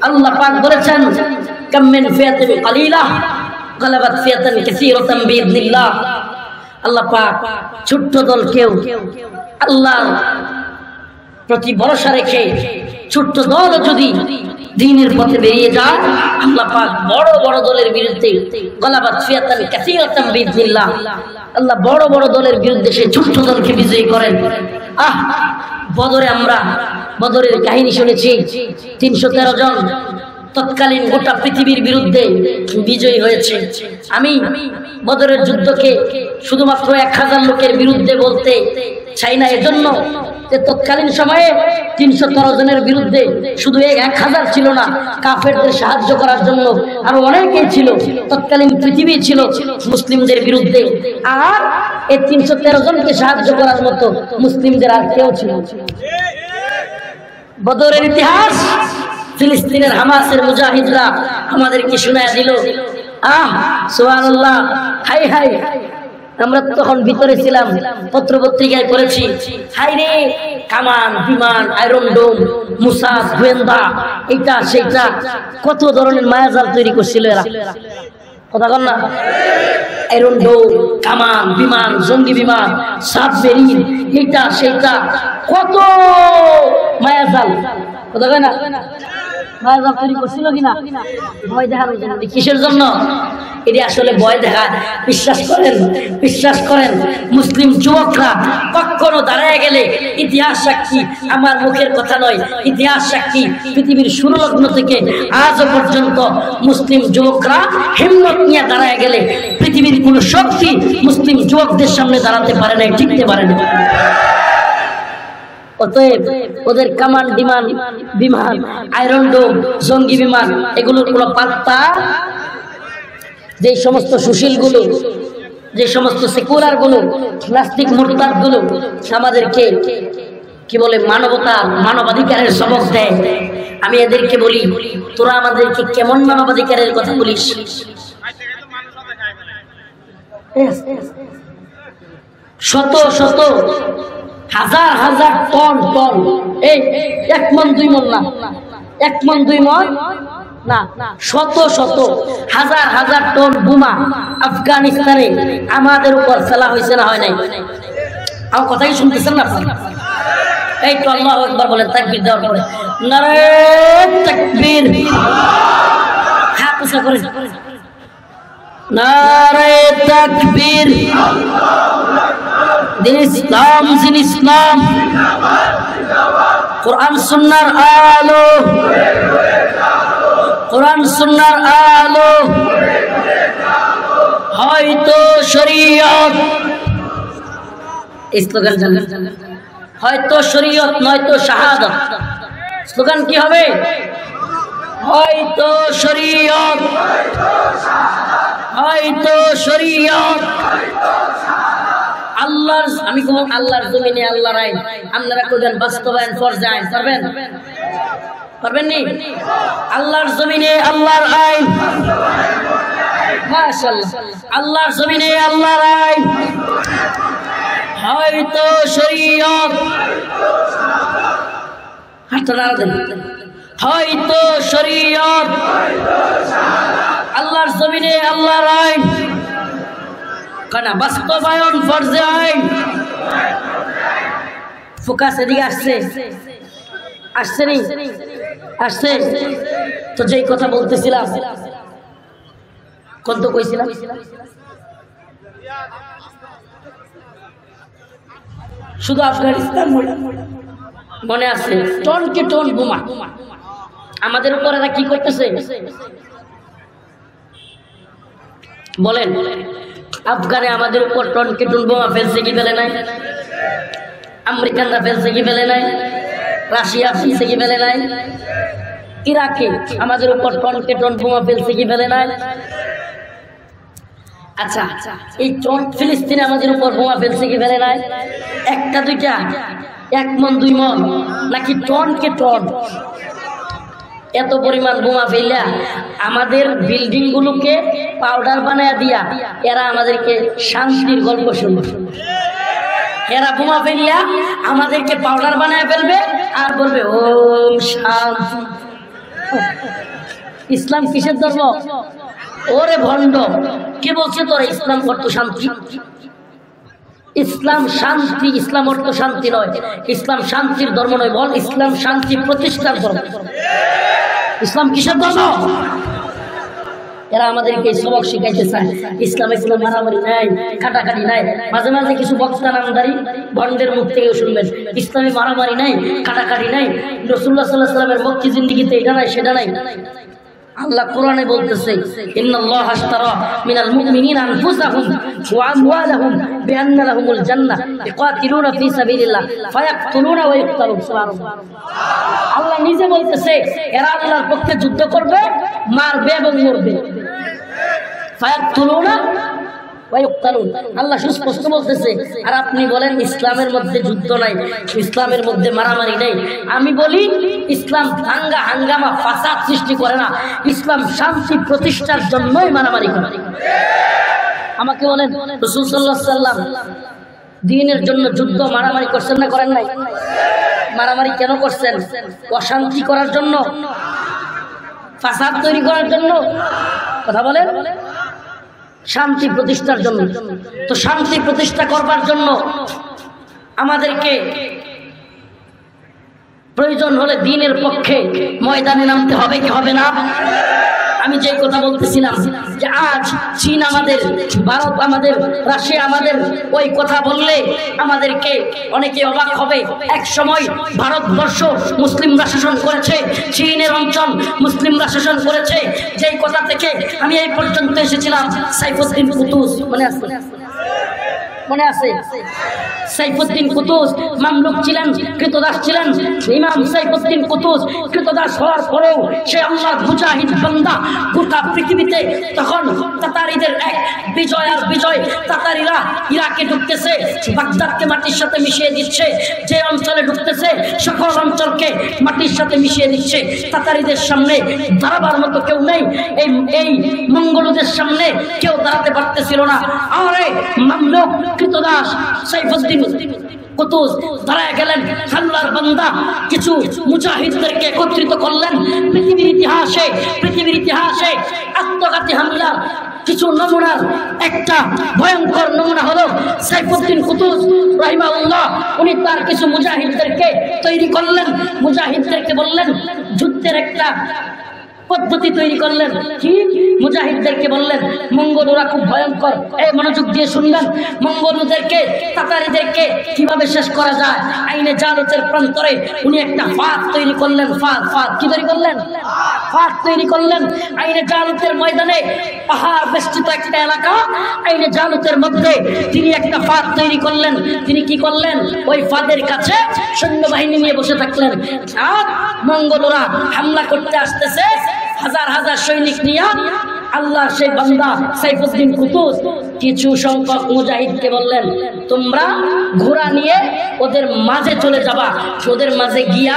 আল্লাহ পাক বলেছেন কাম মিন ফিয়াতিন কালিলা গালাবাত ফিয়াতান কাসীরাতান বিইذنিল্লাহ। আল্লাহ পাক ছোট্ট দলকেও আল্লাহর প্রতি ভরসা রেখে ছোট্ট দল যদি দ্বীনের পথে বেরিয়ে যায়, আল্লাহ পাক বড় বড় দলের বিরুদ্ধে গালাবাত ফিয়াতান কাসীরাতান বিইذنিল্লাহ, আল্লাহ বড় বড় দলের বিরুদ্ধে সেই ছোট্ট দলকে বিজয়ী করেন। বদরে আমরা বদরের কাহিনী শুনেছি, 313 জন তৎকালীন গোটা পৃথিবীর বিরুদ্ধে বিজয়ী হয়েছে। আমি বদরের যুদ্ধকে শুধুমাত্র 1000 লোকের বিরুদ্ধে বলতে চাই না, এজন্য যে তৎকালীন সময়ে 313 জনের বিরুদ্ধে শুধু 1000 ছিল না, কাফেরদের সাহায্য করার জন্য আরো অনেকেই ছিল। তৎকালীন পৃথিবী ছিল মুসলিমদের বিরুদ্ধে, আর এই 313 জনকে সাহায্য করার মতো মুসলিমদের আর কেউ ছিল। বদরের ইতিহাস ফিলিস্তিনের হামাসের মুজাহিদরা আমাদেরকে শোনায় দিল। সুবহানাল্লাহ, হাই হাই, আমরা তখন ভিতরে ছিলাম, পত্র পত্রিকায় পড়েছি, হাই রে কামান বিমান আয়রন ডোম মুসাদ গোয়েন্দা এটা সেটা কত ধরনের মায়াজাল তৈরি করছিল এরা। কথা বল না, আয়রন ডোম কামান বিমান জঙ্গি বিমান সাবমেরিন এটা সেটা কত মায়াজাল। কথা কয় না, মায়াজাল তৈরি করছিল কিনা ভয় দেখানোর জন্য। কিসের জন্য? এটি আসলে ভয় দেখায়। বিশ্বাস করেন মুসলিম যুবকরা কখনো দাঁড়ায় গেলে ইতিহাস সাক্ষী, আমার মুখের কথা নয়, ইতিহাস সাক্ষী পৃথিবীর শুরু লগ্ন থেকে আজও পর্যন্ত মুসলিম যুবকরা হিম্মত নিয়ে দাঁড়ায় গেলে পৃথিবীর কোনো শক্তি মুসলিম যুবকদের সামনে দাঁড়াতে পারে না, টিকতে পারে না। অতএব ওদের কামান বিমান আয়রন ডোম জঙ্গি বিমান এগুলোর কোনো পাত্তা, যে সমস্ত সুশীলগুলো, যে সমস্ত সেকুলার গুলো, নাস্তিক মুরতাদ গুলো আমাদেরকে কি বলে মানবাধিকারের সবক দেয়, আমি এদেরকে বলি তোরা আমাদেরকে কেমন মানবাধিকারের কথা বলিস? শত শত হাজার হাজার টন এই 1 মণ 2 মণ না, 1 মণ 2 মণ না, শত শত হাজার হাজার টন বোমা আফগানিস্তানে আমাদের উপর ফেলা হয়েছে না হয় নাই? আমার কথাই শুনতেছেন না? এই তো আল্লাহু আকবার বলেন, তাকবীর দেওয়ার পরে নারে তাকবীর, হাত উঁচা করেন, নারে তাকবীর। দিন ইসলাম কোরআন সুন্নাহর আলো, কোরআন সুন্নাহর আলো, হয়তো শরীয়ত, এই স্লোগান জানেন? হয়তো শরীয়ত নয়তো শাহাদাত। স্লোগান কি হবে? হয়তো শরীয়ত, হয়তো শরীয়ত। আল্লাহর, আমি কোন আল্লাহর জমিনে আল্লাহর আইন, আপনারা কোন বাস্তবায়ন ফরজে আইন পারবেন? পারবেন নি? আল্লাহর জমিনে আল্লাহর আইন, মাশাআল্লাহ, আল্লাহর জমিনে আল্লাহর আইন, হয়তো শরীয়ত, হয়তো শরীয়ত, আল্লাহর জমিনে আল্লাহর আইন, কানা বাস্তবায়ন ফরজে আইন। ফোকাস এদিকে আসছে নি? আসছে তো। যেই কথা বলতেছিলাম, কোন তো কইছিলাম, শুধু আফগানিস্তান মনে আছে, টনকে টন বোমা আমাদের উপর এরা কি করতেছে বলেন? আফগানে আমাদের উপর টনকে টন বোমা ফেলছে কি ফেলে নাই? আমেরিকানরা ফেলছে কি ফেলে নাই? রাশিয়া ফেলছে কি ফেলে নাই? ইরাকে আমাদের উপর টনকে টন বোমা ফেলছে কি ফেলে নাই? আচ্ছা, এই ফিলিস্তিনে আমাদের উপর বোমা ফেলছে কি ফেলে নাই? একটা দুইটা, 1 মণ 2 মণ নাকি টনকে টন? এত পরিমাণ বোমা ফেলা আমাদের বিল্ডিং গুলোকে পাউডার বানায় দিয়া এরা আমাদেরকে শান্তির গল্প শুনবে। এরা বোমা ফেলিয়া আমাদেরকে পাউডার বানায় ফেলবে আর বলবে ওম শান্তি। ইসলাম কিসের ধর্ম? ওরে ভণ্ড, কে বলছে তোরা ইসলাম অর্থ শান্তি? ইসলাম শান্তি, ইসলাম অর্থ শান্তি নয়। ইসলাম শান্তির ধর্ম নয়, বল ইসলাম শান্তি প্রতিষ্ঠার ধর্ম। ইসলাম কিসের ধর্ম? এরা আমাদেরকে সবক শিখাইতে চায়। ইসলামে কোনো মারামারি নাই, কাটাকাটি নাই। মাঝে মাঝে কিছু বক্তা নামদারি ভণ্ডের মুখ থেকে শুনবেন ইসলামে মারামারি নাই, কাটাকাটি নাই। রাসূলুল্লাহ সাল্লাল্লাহু আলাইহি ওয়াসাল্লামের মক্কি জিন্দেগিতে এটা নাই, সেটা নাই। আল্লাহ কোরআনে বলতেছে, ইন্নাল্লাহা আশতারা মিনাল মুমিনিনা আনফুসাহুম ওয়া আমওয়ালাহুম বিআন্না লাহুমুল জান্নাহ ইকাতিলুনা ফি সাবিলিল্লাহ ফায়াকতুলুনা ওয়া ইকতালুন। সুবহানাল্লাহ। আল্লাহ নিজে বলতেছে এরা আল্লাহর পক্ষে যুদ্ধ করবে, মারবে এবং মরবে। ফায়াকতুলুনা ওয়া ইকতালুন, আল্লাহ সুস্পষ্ট বলতেছে। আর আপনি বলেন ইসলামের মধ্যে যুদ্ধ নাই, ইসলামের মধ্যে মারামারি নাই। আমি বলি ইসলাম দাঙ্গা হাঙ্গামা ফাসাদ সৃষ্টি করে না, ইসলাম শান্তি প্রতিষ্ঠার জন্যই মারামারি করে। আমাকে বলেন রাসূল সাল্লাল্লাহু আলাইহি ওয়াসাল্লাম দ্বীনের জন্য যুদ্ধ মারামারি করছেন না করেন নাই? মারামারি কেন করছেন? অশান্তি করার জন্য, ফাসাদ তৈরি করার জন্য? কথা বলেন। শান্তি প্রতিষ্ঠার জন্য। তো শান্তি প্রতিষ্ঠা করবার জন্য আমাদেরকে প্রয়োজন হলে দ্বীনের পক্ষে ময়দানে নামতে হবে কি হবে না? আমি যে কথা বলতেছিলাম যে আজ চীন আমাদের, ভারত আমাদের, রাশিয়া আমাদের, ওই কথা বললে আমাদেরকে অনেকে অবাক হবে। এক সময় ভারতবর্ষ মুসলিমরা শাসন করেছে, চীনের অঞ্চল মুসলিমরা শাসন করেছে। যেই কথা থেকে আমি এই পর্যন্ত এসেছিলাম, সাইফুদ্দিন কুতুজ মনে আছে? মনে আছে? সাইফুদ্দিন কুতুজ মামলুক ছিলেন, কৃতদাস ছিলেন। ইমাম সাইফুদ্দিন কুতুজ কৃতদাস হওয়ার পরেও সে আল্লাহর মুজাহিদ বান্দা। গোটা পৃথিবীতে তখন তাতারিদের এক বিজয় আর বিজয়। তাতারিরা ইরাকে ঢুকতেছে, বাগদাদকে মাটির সাথে মিশিয়ে দিচ্ছে। যে অঞ্চলে ঢুকতেছে সকল অঞ্চলকে মাটির সাথে মিশিয়ে দিচ্ছে। তাতারিদের সামনে দাঁড়াবার মতো কেউ নেই। এই মঙ্গলদের সামনে কেউ দাঁড়াতে পারতেছিল না। আরে মামলুক কৃতদাস সাইফুদ্দিন কুতুজ দাঁড়ায় গেলেন। আল্লাহর বান্দা কিছু মুজাহিদদেরকে একত্রিত করলেন। পৃথিবীর ইতিহাসে আত্মঘাতী হামলার কিছু নমুনার একটা ভয়ঙ্কর নমুনা হলো সাইফুদ্দিন কুতুজ রাহিমাহুল্লাহ। উনি তার কিছু মুজাহিদদেরকে তৈরি করলেন। মুজাহিদদেরকে বললেন যুদ্ধের একটা পদ্ধতি তৈরি করলেন। কি? মুজাহিদদেরকে বললেন মঙ্গলরা খুব ভয়ঙ্কর। এই মনোযোগ দিয়ে শুনলেন, মঙ্গলদেরকে তাতারিদেরকে কিভাবে শেষ করা যায়। আইনে জালতের প্রান্তরে উনি একটা ফাঁদ তৈরি করলেন। ফাঁদ কি তৈরি করলেন? ফাঁদ তৈরি করলেন। আইনে জালতের ময়দানে পাহাড় বেষ্টিত একটা এলাকা, আইনে জালতের মধ্যে তিনি একটা ফাঁদ তৈরি করলেন। তিনি কি করলেন? ওই ফাঁদের কাছে সৈন্যবাহিনী নিয়ে বসে থাকলেন। আর মঙ্গলরা হামলা করতে আসতেছে হাজার হাজার সৈনিক নিয়ে। আল্লাহ সেই বান্দা সাইফুদ্দিন কুতুজ কিছু সংখ্যক মুজাহিদকে বললেন তোমরা ঘোড়া নিয়ে ওদের মাঝে চলে যাবা। ওদের মাঝে গিয়া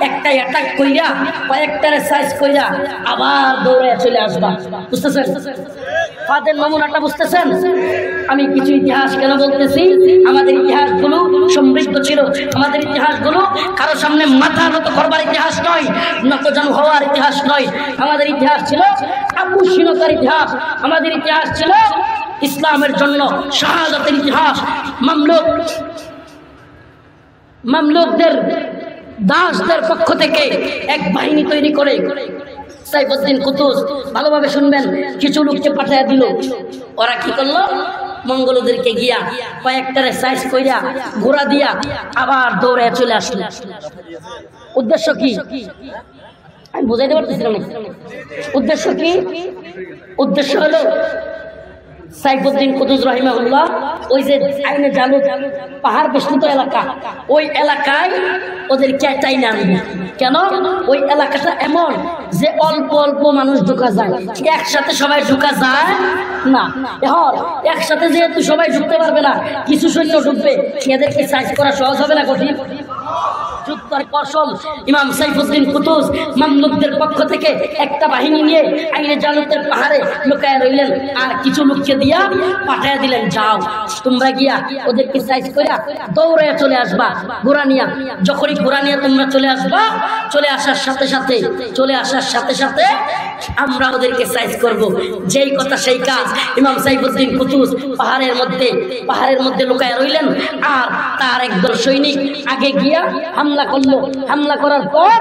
একটা অ্যাটাক কইরা কয়েকটারে সাইজ কইরা আবার দৌড়ে চলে আসবা। বুঝতেছেন ফাদের নমুনাটা? বুঝতেছেন আমি কিছু ইতিহাস কেন বলতেছি? আমাদের ইতিহাসগুলো সমৃদ্ধ ছিল। আমাদের ইতিহাসগুলো কারো সামনে মাথা নত করবার ইতিহাস নয়, নতজানু হওয়ার ইতিহাস নয়। আমাদের ইতিহাস ছিল আকর্ষণীয়তার ইতিহাস। আমাদের ইতিহাস ছিল ইসলামের জন্য শাহাদাতের ইতিহাস। মামলুকদের দাসদের পক্ষ থেকে এক বাহিনী তৈরি করে সাইফুদ্দিন কুতুজ, ভালোভাবে শুনবেন, কিছু লোককে পাঠিয়ে দিল। ওরা কি করলো? মঙ্গলদেরকে গিয়া কয়েকটারে সাইজ কইরা ঘোড়া দিয়া আবার দৌড়ে চলে আসলো। উদ্দেশ্য কি? আমি বুঝাইতে পারতেছিলাম না। উদ্দেশ্য কি? উদ্দেশ্য হলো সাইফুদ্দিন কুতুজ রাহিমাহুল্লাহ ওই যে আইনে জালুত পাহাড় বেষ্টিত এলাকা, ওই এলাকায় ওদেরকে টাইনে আনবে। কেন? ওই এলাকাটা এমন যে অল্প অল্প মানুষ ঢুকা যায়, একসাথে সবাই ঢুকা যায় না। এখন একসাথে যেহেতু সবাই ঢুকতে পারবে না, কিছু সৈন্য ঢুকবে, এদেরকে সাইজ করা সহজ হবে না কঠিন? যুদ্ধের কৌশল ইমাম সাইফুদ্দিন কুতুজ মামলুকদের পক্ষ থেকে একটা বাহিনী নিয়ে আইনে জালুতের পাহাড়ে লুকায় রইলেন। আর কিছু লোককে দিয়া পাঠাইয়া দিলেন, যাও তোমরা গিয়া ওদেরকে সাইজ কইরা দৌড়ে চলে আসবা ঘোড়া নিয়া। যখনই ঘোড়া নিয়ে তোমরা চলে আসবা, চলে আসার আসার সাথে সাথে আমরা ওদেরকে সাইজ করব। যেই কথা সেই কাজ। ইমাম সাইফুদ্দিন কুতুজ পাহাড়ের মধ্যে লুকায় রইলেন, আর তার একদল সৈনিক আগে গিয়া হামলা করলো। হামলা করার পর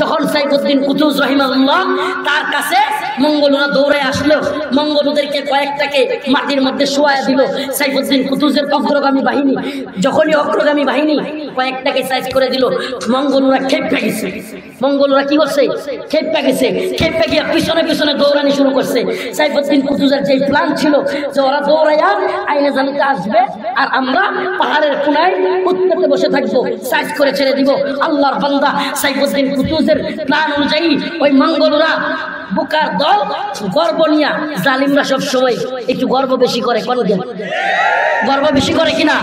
যখন সাইফুদ্দিন কুতুজ রহিমাহুল্লাহ তার কাছে মঙ্গলরা দৌড়ে আসলো, মঙ্গলদেরকে কয়েকটাকে মাটির মধ্যে শোয়ায় দিল। সাইফুদ্দিন কুতুজের অগ্রগামী বাহিনী, যখনই অগ্রগামী বাহিনী কয়েকটাকে সাইজ করে দিল, মঙ্গলরা খেপে গেছে। মঙ্গলরা কি করছে? খেপে গেছে। খেপে গিয়ে পিছনে পিছনে দৌড়ানি শুরু করছে। সাইফুদ্দিন কুতুজের যে প্ল্যান ছিল যে ওরা দৌড়াইয়া আইনে জানিতে আসবে আর আমরা পাহাড়ের কোনায় উৎপেতে বসে থাকবো, সাইজ করে ছেড়ে দিব। আল্লাহর বান্দা সাইফুদ্দিন কুতুজের প্ল্যান অনুযায়ী ওই মঙ্গলরা বুকার দল গর্ব নিয়া, জালিমরা সব সময় একটু গর্ব বেশি করে, কোন দিন গর্ব বেশি করে কিনা?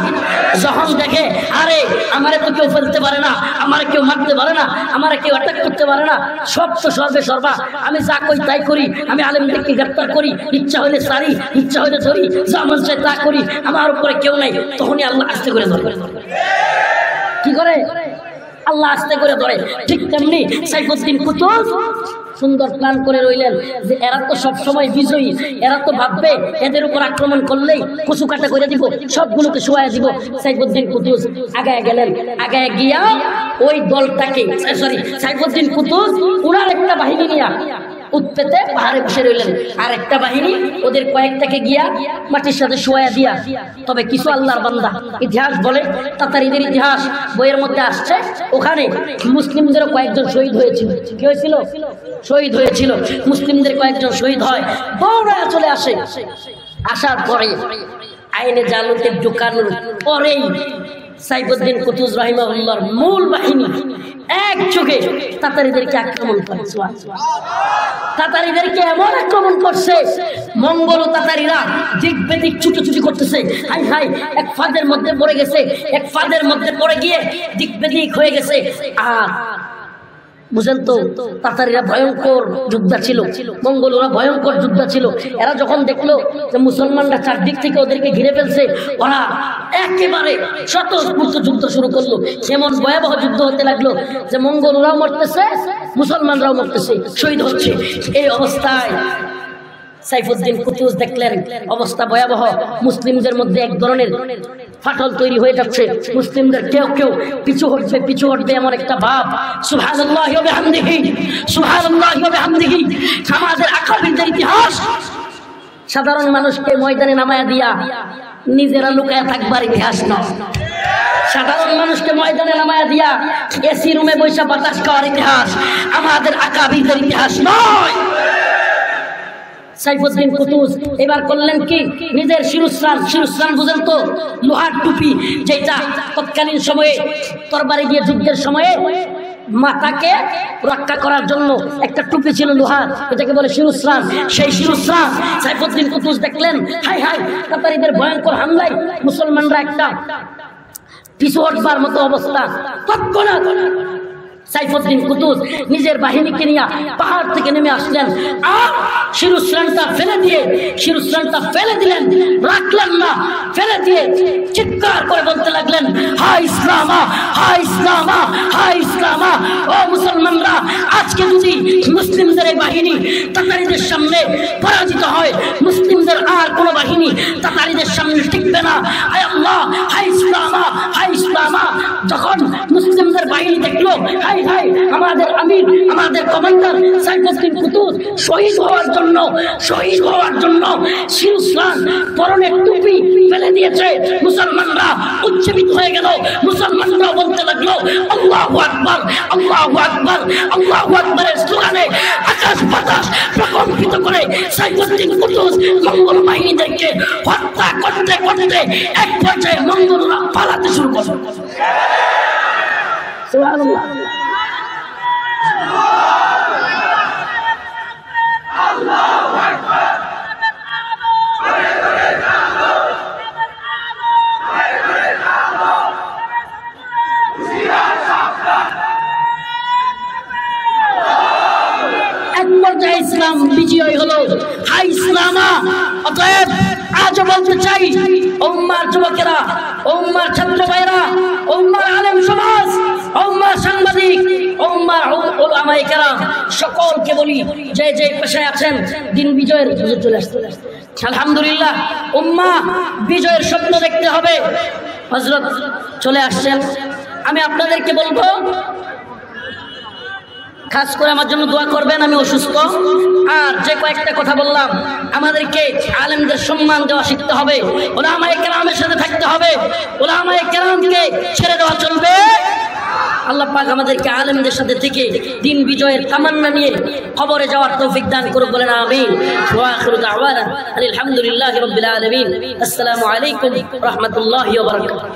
যখন দেখে আরে আমারে তো কেউ ফেলতে পারে না, আমারে কেউ মারতে পারে না, আমারে কেউ অ্যাটাক করতে পারে না, সব তো সর্বা, আমি যা কই তাই করি, আমি আলেমদেরকে গ্রেপ্তার করি, ইচ্ছা হইলে সারি, ইচ্ছা হইলে ধরি, যা মন চায় তা করি, আমার উপরে কেউ নাই, তখনই আল্লাহ আস্তে করে ধরে। কি করে? আল্লাহ আস্তে করে ধরে। ঠিক তেমনি সাইফুদ্দিন কুতুজ সুন্দর প্ল্যান করে রইলেন যে এরা তো সবসময় বিজয়ী, এরা তো ভাববে এদের উপর আক্রমণ করলেই কচু কাটা করে দিব, সবগুলোকে শোয়ায় দিব। সাইফুদ্দিন কুতুজ আগায় গেলেন। আগায় গিয়া ওই দলটাকে সাইফুদ্দিন কুতুজ উনার একটা বাহিনী নিয়ে উৎপেতে পাহাড়ে বসে রইলেন, আর একটা বাহিনী ওদের কয়েকটাকে গিয়া মাটির সাথে শোয়া দিয়া। তবে কিছু আল্লাহর বান্দা, ইতিহাস বলে, তাতারীদের ইতিহাস বইয়ের মধ্যে আসছে, ওখানে মুসলিমদেরও কয়েকজন শহীদ হয়েছিল। কি হয়েছিল? শহীদ হয়েছিল। মুসলিমদের কয়েকজন শহীদ হয়, দৌড়ায় চলে আসে। আসার পরে আইনে জালুতে ঢুকানোর পরেই সাইফুদ্দিন কুতুজ রাহিমাহুল্লাহর মূল বাহিনী এক যুগে তাতারীদেরকে আক্রমণ করে। তাতারীদেরকে এমন আক্রমণ করছে, মঙ্গল ও তাতারীরা দিক বেদিক ছুটোছুটি করতেছে। হাই হাই, এক ফাঁদের মধ্যে পড়ে গেছে, এক ফাঁদের মধ্যে পড়ে গিয়ে দিক বেদিক হয়ে গেছে। আর বুঝেন তো, তাতারীরা ভয়ঙ্কর যোদ্ধা ছিল, মঙ্গলরা ভয়ঙ্কর যোদ্ধা ছিল। এরা যখন দেখলো যে মুসলমানরা চারদিক থেকে ওদেরকে ঘিরে ফেলছে, ওরা একেবারে স্বতঃস্ফূর্ত যুদ্ধ শুরু করলো। এমন ভয়াবহ যুদ্ধ হতে লাগলো যে মঙ্গলরাও মরতেছে, মুসলমানরাও মরতেছে, শহীদ হচ্ছে। এই অবস্থায় সাইফুদ্দিন কুতুজ দেখলেন অবস্থা ভয়াবহ। মুসলিমদের মধ্যে এক ধরনের ফাটল তৈরি হয়ে যাচ্ছে। মুসলিমদের কেউ কেউ পিছু হটবে এমন একটা ভাব। সুবহানাল্লাহি ওয়া বিহামদিহি, সুবহানাল্লাহি ওয়া বিহামদিহি। আমাদের আকাবিরদের ইতিহাস, সাধারণ মানুষকে ময়দানে নামায়া দিয়া নিজেরা লুকায়া থাকবার ইতিহাস নয়। সাধারণ মানুষকে ময়দানে নামায়া দিয়া এসি রুমে বৈশা বাতাস খাওয়ার ইতিহাস আমাদের আকাবিরদের ইতিহাস নয়। সাইফুদ্দিন কুতুজ এবার করলেন কি, নিজের শিরস্ত্রাণ বুঝেন তো, লোহার টুপি, যেটা তৎকালীন সময়ে তরবারি দিয়ে যুদ্ধের সময়ে মাথাকে রক্ষা করার জন্য একটা টুপি ছিল লোহার, এটাকে বলে শিরস্ত্রাণ। সেই শিরস্ত্রাণ সাইফুদ্দিন কুতুজ দেখলেন, হাই হাই, তাতারীদের ভয়ঙ্কর হামলায় মুসলমানরা একটা পিছু হটবার মতো অবস্থা। তৎক্ষণাৎ সাইফুদ্দিন কুতুজ নিজের বাহিনীকে নিয়ে পাহাড় থেকে নেমে আসলেন, আর শিরস্ত্রাণটা ফেলে দিলেন, রাখলেন না, ফেলে দিয়ে চিৎকার করে বলতে লাগলেন, হায় ইসলামা, হায় ইসলামা, হায় ইসলামা। ও মুসলমানরা, আজকে যদি মুসলিমদের এই বাহিনী তাতারীদের সামনে পরাজিত হয়, মুসলিমদের আর কোনো বাহিনী তাতারীদের সামনে টিকবে না। হায় আল্লাহ, হায় ইসলামা, হায় ইসলামা। যখন মুসলিমদের বাহিনী দেখলো হাই হাই, আমাদের আমির, আমাদের কমান্ডার সাইফুদ্দিন কুতুজ শহীদ হওয়ার জন্য শিরস্ত্রাণ পরনের টুপি ফেলে দিয়েছে, মুসলমানরা উজ্জীবিত হয়ে গেল। মুসলমানরা বলতে লাগলো, আল্লাহু আকবার, আল্লাহু আকবার, আল্লাহু আকবারের স্লোগানে আকাশ বাতাস প্রকম্পিত করে সাইফুদ্দিন কুতুজ মঙ্গল বাহিনীদেরকে হত্যা করতে করতে এক পর্যায়ে মঙ্গলরা পালাতে শুরু করল। সুবহানাল্লাহ। ইসলাম বিজয়ী হলো, হাই ইসলামা। অতএব আজও বলতে চাই, উম্মার যুবকেরা, উম্মার ছাত্র ভাইরা, উম্মার আলেম সমাজ, উম্মাহ সাংবাদিক, উম্মাহ উলামায়ে কেরাম সকলকে বলি যে যে পেশায় আছেন দিন বিজয়ের হুজুর চলে আসছে আলহামদুলিল্লাহ। উম্মাহ বিজয়ের স্বপ্ন দেখতে হবে। হযরত চলে আসছেন। আমি আপনাদেরকে বলবো খাস করে আমার জন্য দোয়া করবেন, আমি অসুস্থ। আর যে কয়েকটা কথা বললাম, আমাদেরকে আলেমদের সম্মান দেওয়া শিখতে হবে, উলামায়ে কেরামের সাথে থাকতে হবে, উলামায়ে কেরামকে ছেড়ে দেওয়া চলবে। আল্লাহ পাক আমাদেরকে আলেমদের সাথে থেকে দিন বিজয়ের তামান্না নিয়ে কবরে যাওয়ার তৌফিক দান করুন, বলেন আমিন। ওয়া আখিরু দাওয়ানা আলহামদুলিল্লাহি রাব্বিল আলামিন। আসসালামু আলাইকুম ওয়া রাহমাতুল্লাহি ওয়া বারাকাতুহু।